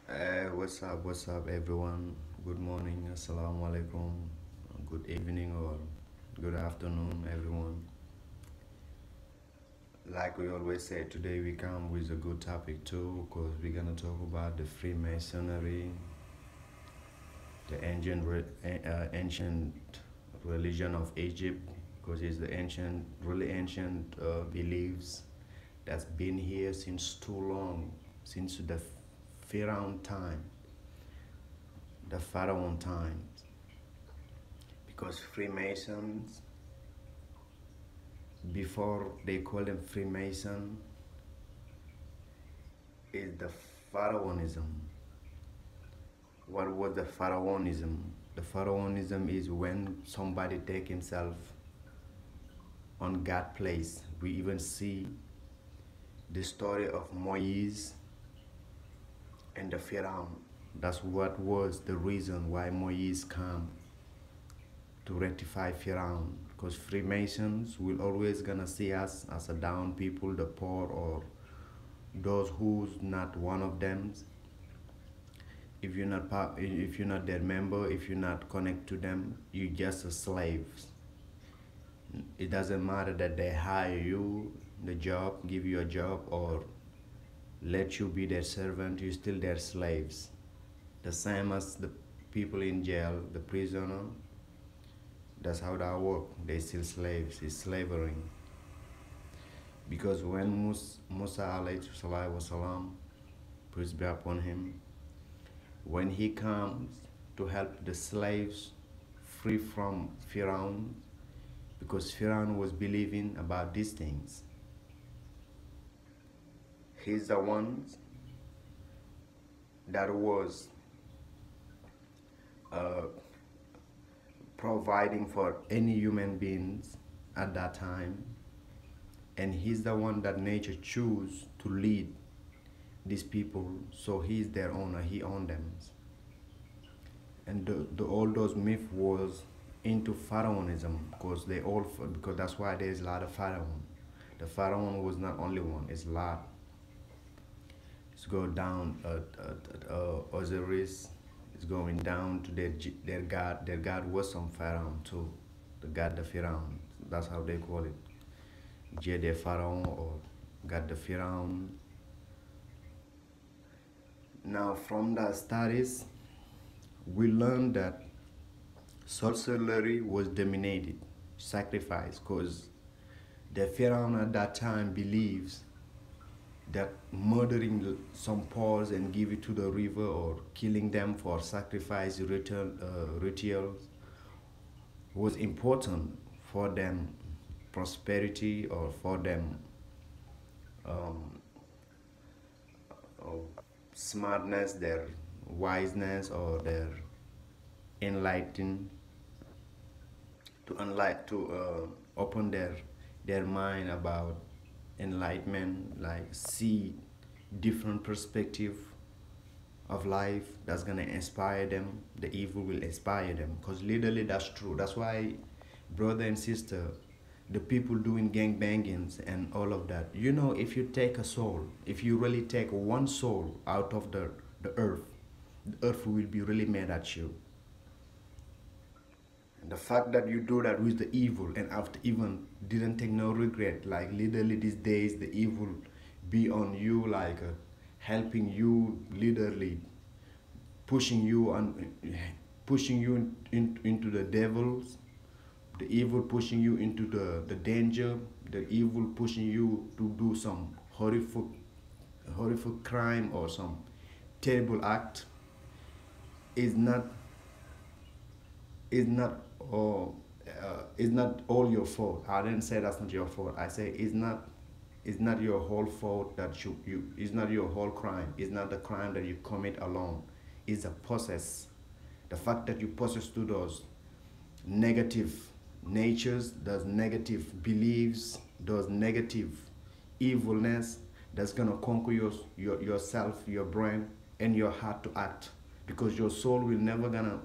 What's up, everyone? Good morning, assalamu alaikum, good evening, or good afternoon, everyone. Like we always say, today we come with a good topic too, because we're gonna talk about the Freemasonry, the ancient religion of Egypt, because it's the really ancient beliefs that's been here since too long, since the Pharaoh time, the Pharaoh time. Because Freemasons, before they call them Freemason, is the Pharaonism. What was the Pharaonism? The Pharaonism is when somebody take himself on God place. We even see the story of Moise and the Pharaoh. That's what was the reason why Moise came to rectify Pharaoh. Because Freemasons will always gonna see us as a down people, the poor, or those who's not one of them. If you're not their member, if you're not connected to them, you're just a slave. It doesn't matter that they hire you the job, give you a job, or let you be their servant, you're still their slaves. The same as the people in jail, the prisoner. That's how that work. They still slaves. It's slavery. Because when Musa alayhi wasalam, peace be upon him, when he comes to help the slaves free from Pharaoh, because Pharaoh was believing about these things. He's the one that was uh, providing for any human beings at that time, and he's the one that nature choose to lead these people, so he's their owner, he owns them. And all those myths was into pharaonism, because that's why there's a lot of pharaoh. The pharaoh was not only one, it's a lot. It's go down Osiris is going down to their god. Their god was some pharaoh too, the god the pharaoh. That's how they call it, Jede Pharaoh or god the pharaoh. Now from the studies, we learned that sorcery was dominated, sacrifice, because the pharaoh at that time believes that murdering some poors and give it to the river, or killing them for sacrifice rituals, was important for them prosperity, or for them um, smartness, their wiseness, or their enlighten to open their mind about enlightenment, like see different perspective of life that's gonna inspire them. The evil will inspire them, because literally that's true. That's why, brother and sister, the people doing gang bangings and all of that, if you take a soul, if you really take one soul out of the earth will be really mad at you. And the fact that you do that with the evil, and after even didn't take no regret, like literally these days the evil be on you, like helping you, literally pushing you on, pushing you into the devils, the evil pushing you into the danger, the evil pushing you to do some horrific crime or some terrible act, is not is not all it's not all your fault. I didn't say that's not your fault. I say it's not your whole fault that you it's not your whole crime. It's not the crime that you commit alone. It's a process. The fact that you possess to those negative natures, those negative beliefs, those negative evilness, that's gonna conquer yourself, your brain, and your heart to act, because your soul will never gonna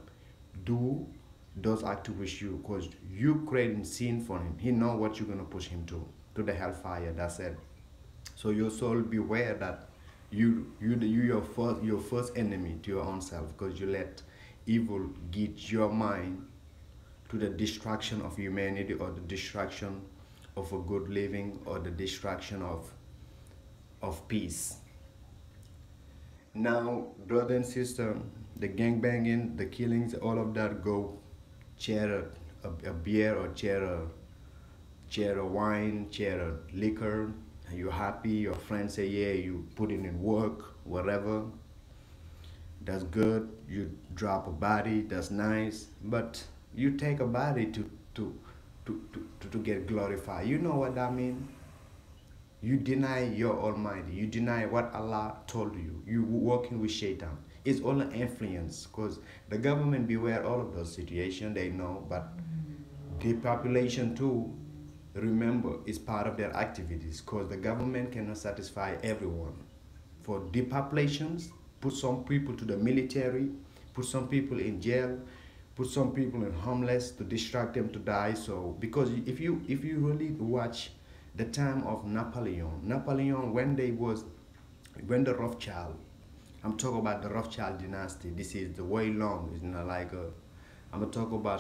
do those acts with you, because you creating sin for him. He know what you're gonna push him to the hellfire. That's it. So your soul beware that your first enemy to your own self, because you let evil get your mind to the destruction of humanity, or the destruction of a good living, or the destruction of peace. Now, brother and sister, the gang banging, the killings, all of that go share a beer, or share a wine, share a liquor. You're happy, your friends say, yeah, you put it in work, whatever. That's good. You drop a body, that's nice. But you take a body to get glorified. You know what that means? You deny your Almighty. You deny what Allah told you. You working with Shaitan. It's all an influence, because the government beware all of those situations. They know, but the population too, remember, is part of their activities, because the government cannot satisfy everyone. For depopulations, put some people to the military, put some people in jail, put some people in homeless to distract them to die. So because if you really watch the time of Napoleon, when the Rothschild, I'm talking about the Rothschild dynasty. This is the way long. It's not like I'm gonna talk about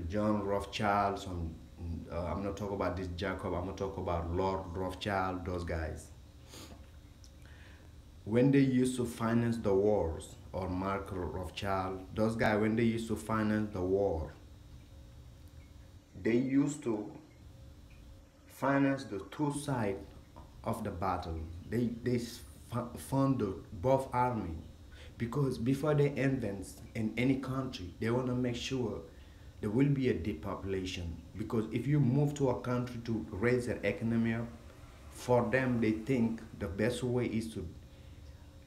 John Rothschild. I'm not talking about this Jacob. I'm gonna talk about Lord Rothschild. Those guys, when they used to finance the wars, or Mark Rothschild, those guys, when they used to finance the war, they used to finance the two sides of the battle. They funded both army, because before they invest in any country, they want to make sure there will be a depopulation. Because if you move to a country to raise their economy up, for them they think the best way is to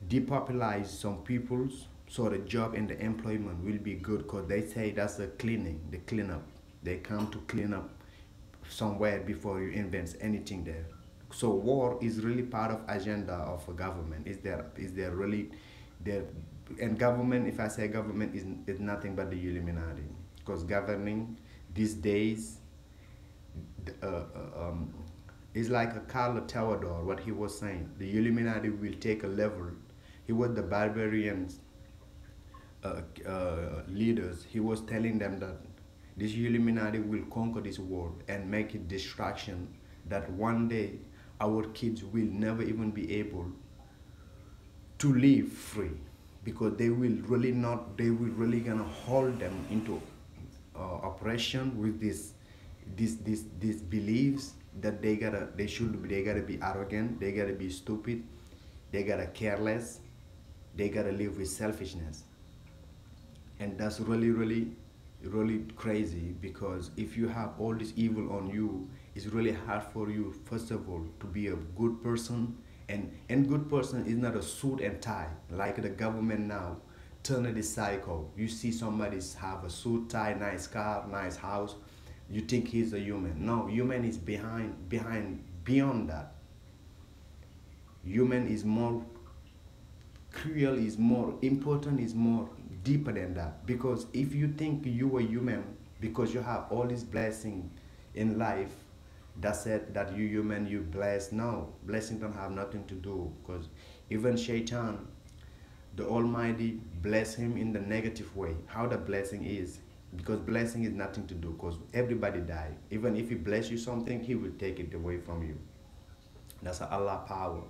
depopulize some peoples, so the job and the employment will be good, because they say that's the cleanup. They come to clean up somewhere before you invent anything there. So war is really part of agenda of a government. Is there really there? And government, if I say government, is nothing but the Illuminati, because governing these days, uh, uh, um, is like a Carlo Theodore, what he was saying. The Illuminati will take a level. He was the barbarians leaders. He was telling them that this Illuminati will conquer this world and make it distraction, that one day our kids will never even be able to live free, because they will really gonna hold them into oppression with these beliefs that they gotta be arrogant, they gotta be stupid, they gotta careless, they gotta live with selfishness. And that's really crazy, because if you have all this evil on you, it's really hard for you, first of all, to be a good person. And good person is not a suit and tie like the government now. Turn this cycle. You see somebody have a suit, tie, nice car, nice house, you think he's a human. No, human is beyond that. Human is more cruel, is more important, is more deeper than that. Because if you think you are human because you have all this blessing in life, that's it, that you human, you blessed. No, blessing don't have nothing to do, because even Shaitan, the Almighty, bless him in the negative way. How the blessing is, because blessing is nothing to do, because everybody die. Even if he bless you something, he will take it away from you. That's a Allah power.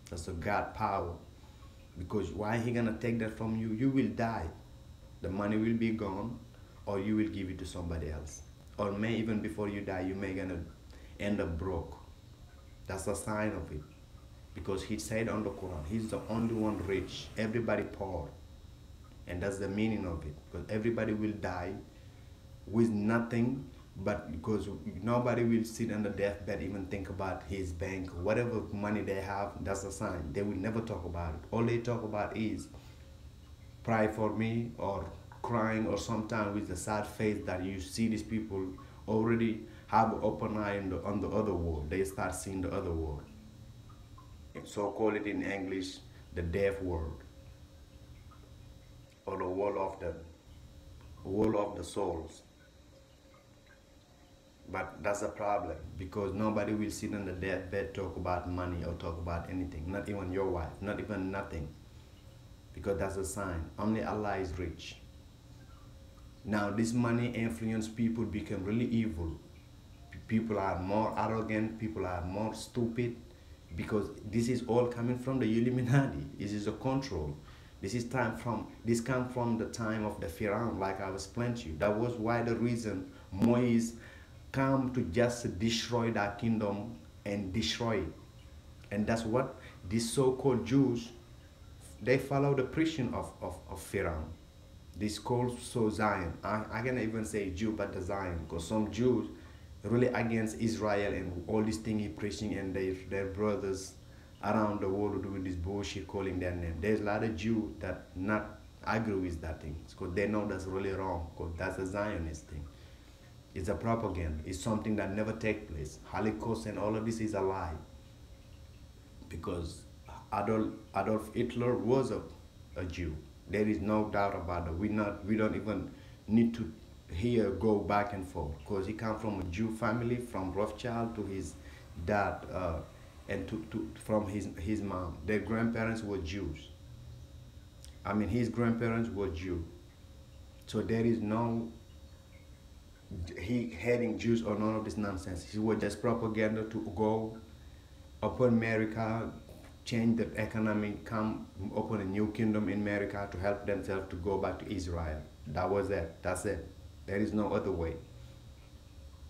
That's a God power. Because why he gonna take that from you? You will die. The money will be gone, or you will give it to somebody else. Or may even before you die, you may gonna end up broke. That's a sign of it. Because he said on the Quran, he's the only one rich, everybody poor. And that's the meaning of it. Because everybody will die with nothing, but because nobody will sit on the deathbed even think about his bank, whatever money they have, that's a sign. They will never talk about it. All they talk about is pray for me, or crying, or sometimes with a sad face that you see these people already have an open eye on the other world. They start seeing the other world. So call it in English the deaf world, or the world of the souls. But that's the problem because nobody will sit on the deathbed talk about money or talk about anything. Not even your wife, not even nothing. Because that's a sign. Only Allah is rich. Now this money influence people become really evil. People are more arrogant, people are more stupid because this is all coming from the Illuminati. This is a control. This come from the time of the Pharaoh, like I explained to you. That was why the reason Moise come to just destroy that kingdom and destroy it. And that's what these so-called Jews, they follow the preaching of Pharaoh. This called so Zion. I can even say Jew, but the Zion, because some Jews really against Israel and all these things he preaching, and their brothers around the world doing this bullshit, calling their name. There's a lot of Jews that not agree with that thing because they know that's really wrong, because that's a Zionist thing. It's a propaganda. It's something that never take place. Holocaust and all of this is a lie. Because Adolf Hitler was a Jew. There is no doubt about it. We don't even need to here go back and forth because he come from a Jew family, from Rothschild to his dad, and from his mom. Their grandparents were Jews. I mean, his grandparents were Jew. So there is no he hating Jews or none of this nonsense. He was just propaganda to go open America, change the economy, come open a new kingdom in America to help themselves to go back to Israel. That was it. That's it. There is no other way.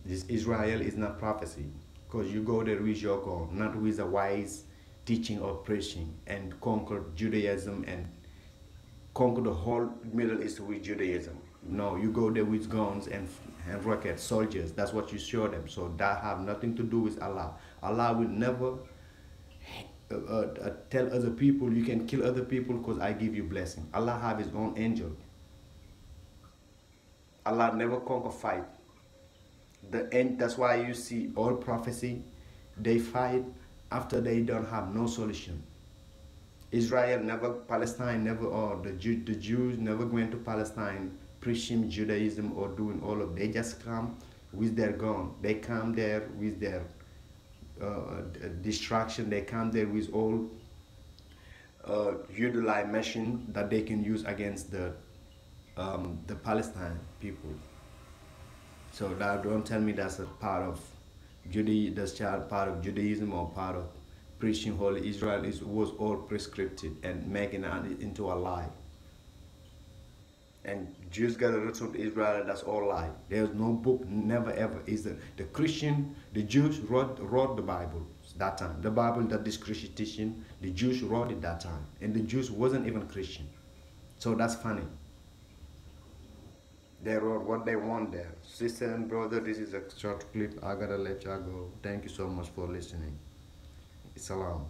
This Israel is not prophecy, because you go there with your goal, not with a wise teaching or preaching, and conquer Judaism and conquer the whole Middle East with Judaism. No, you go there with guns and rockets, soldiers. That's what you show them. So that have nothing to do with Allah. Allah will never tell other people you can kill other people because I give you blessing. Allah have his own angel. Allah never conquer fight. The end. That's why you see all prophecy, they fight after they don't have no solution. Israel never, Palestine never, or the Jews never going to Palestine preaching Judaism or doing all of. They just come with their gun. They come there with their distraction. They come there with all utilize machine that they can use against the Palestine people. So that don't tell me that's a part of that's part of Judaism or part of preaching Holy Israel was all prescripted and making it into a lie. And Jews got to return to Israel, that's all lie. There's no book, never ever. Is the Christian, the Jews wrote the Bible that time. The Bible that this Christian teaching, the Jews wrote it that time. And the Jews wasn't even Christian. So that's funny. They wrote what they want there. Sister and brother, this is a short clip. I gotta let y'all go. Thank you so much for listening. Salam.